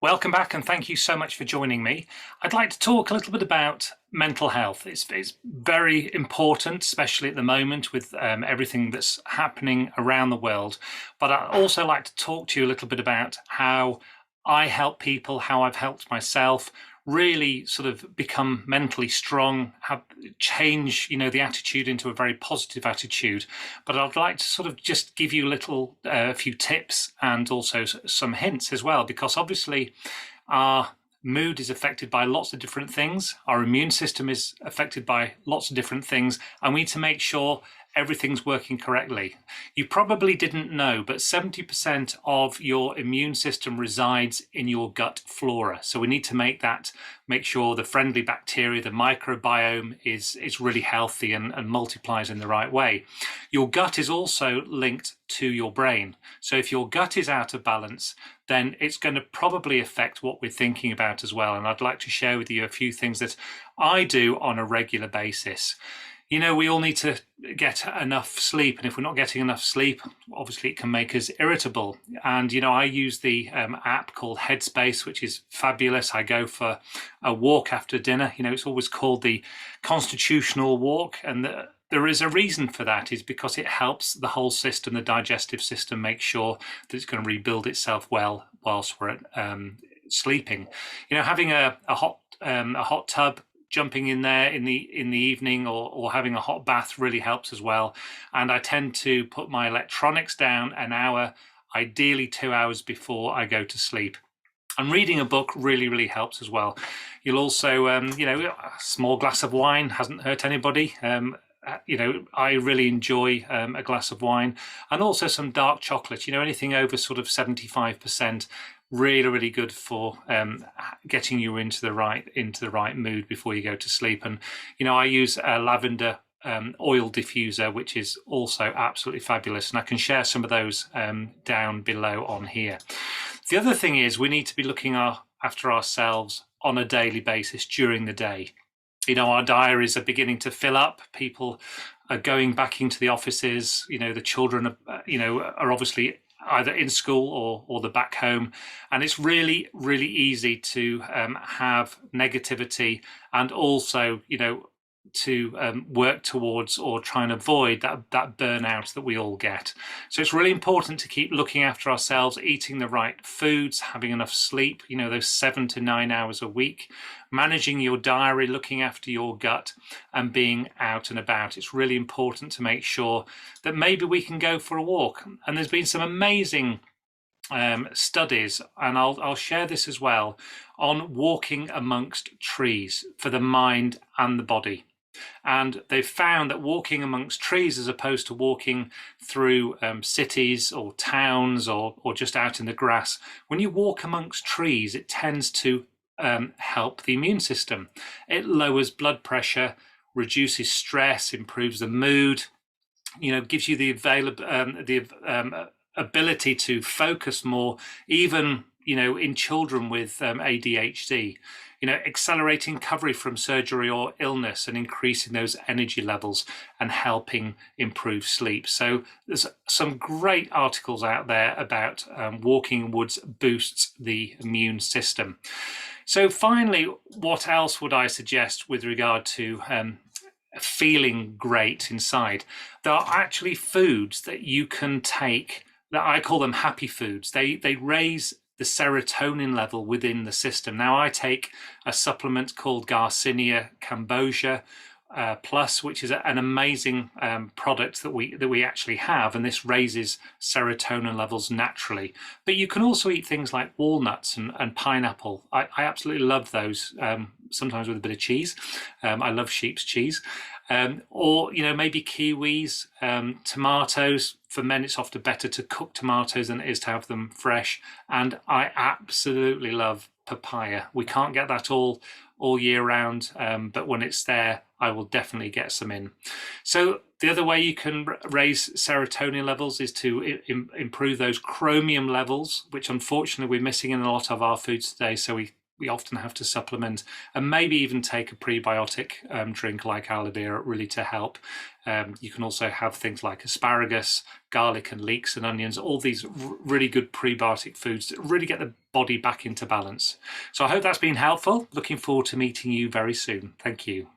Welcome back, and thank you so much for joining me. I'd like to talk a little bit about mental health. It's very important, especially at the moment with everything that's happening around the world. But I'd also like to talk to you a little bit about how I help people, how I've helped myself really sort of become mentally strong, have change, the attitude into a very positive attitude. But I'd like to sort of just give you a few tips and also some hints as well, because obviously our mood is affected by lots of different things. Our immune system is affected by lots of different things, and we need to make sure everything's working correctly. You probably didn't know, but 70% of your immune system resides in your gut flora. So we need to make sure the friendly bacteria, the microbiome is really healthy and multiplies in the right way. Your gut is also linked to your brain. So if your gut is out of balance, then it's going to probably affect what we're thinking about as well. And I'd like to share with you a few things that I do on a regular basis. We all need to get enough sleep, and if we're not getting enough sleep, obviously it can make us irritable. And I use the app called Headspace, which is fabulous. I go for a walk after dinner. It's always called the constitutional walk, and there is a reason for that, is because it helps the whole system, the digestive system, make sure that it's going to rebuild itself well whilst we're sleeping. Having a hot tub, jumping in there in the evening, or having a hot bath really helps as well. And I tend to put my electronics down an hour, ideally 2 hours before I go to sleep. And reading a book really helps as well. You'll also, a small glass of wine hasn't hurt anybody. I really enjoy a glass of wine, and also some dark chocolate. Anything over sort of 75%, really good for getting you into the right mood before you go to sleep. And I use a lavender oil diffuser, which is also absolutely fabulous, and I can share some of those down below on here. The other thing is, we need to be looking after ourselves on a daily basis during the day. Our diaries are beginning to fill up. People are going back into the offices. The children are obviously either in school or they're back home. And it's really easy to have negativity, and also, to work towards or try and avoid that burnout that we all get. So it's really important to keep looking after ourselves, eating the right foods, having enough sleep, those 7 to 9 hours a week, managing your diary, looking after your gut, and being out and about. It's really important to make sure that maybe we can go for a walk. And there's been some amazing studies, and I'll share this as well, on walking amongst trees for the mind and the body. And they've found that walking amongst trees, as opposed to walking through cities or towns or just out in the grass, when you walk amongst trees, it tends to help the immune system. It lowers blood pressure, reduces stress, improves the mood, gives you the ability to focus more, even in children with ADHD. Accelerating recovery from surgery or illness, and increasing those energy levels and helping improve sleep. So there's some great articles out there about walking in woods boosts the immune system. So finally, what else would I suggest with regard to feeling great inside? There are actually foods that you can take, that I call them happy foods. They raise the serotonin level within the system. Now, I take a supplement called Garcinia cambogia plus, which is an amazing product that we actually have, and this raises serotonin levels naturally. But you can also eat things like walnuts and pineapple. I absolutely love those, sometimes with a bit of cheese. I love sheep's cheese. Or maybe kiwis, tomatoes. For men, it's often better to cook tomatoes than it is to have them fresh. And I absolutely love papaya. We can't get that all year round, but when it's there, I will definitely get some in. So the other way you can raise serotonin levels is to improve those chromium levels, which unfortunately we're missing in a lot of our foods today. So we we often have to supplement, and maybe even take a prebiotic drink like aloe vera really to help. You can also have things like asparagus, garlic and leeks and onions, all these really good prebiotic foods that really get the body back into balance. So I hope that's been helpful. Looking forward to meeting you very soon. Thank you.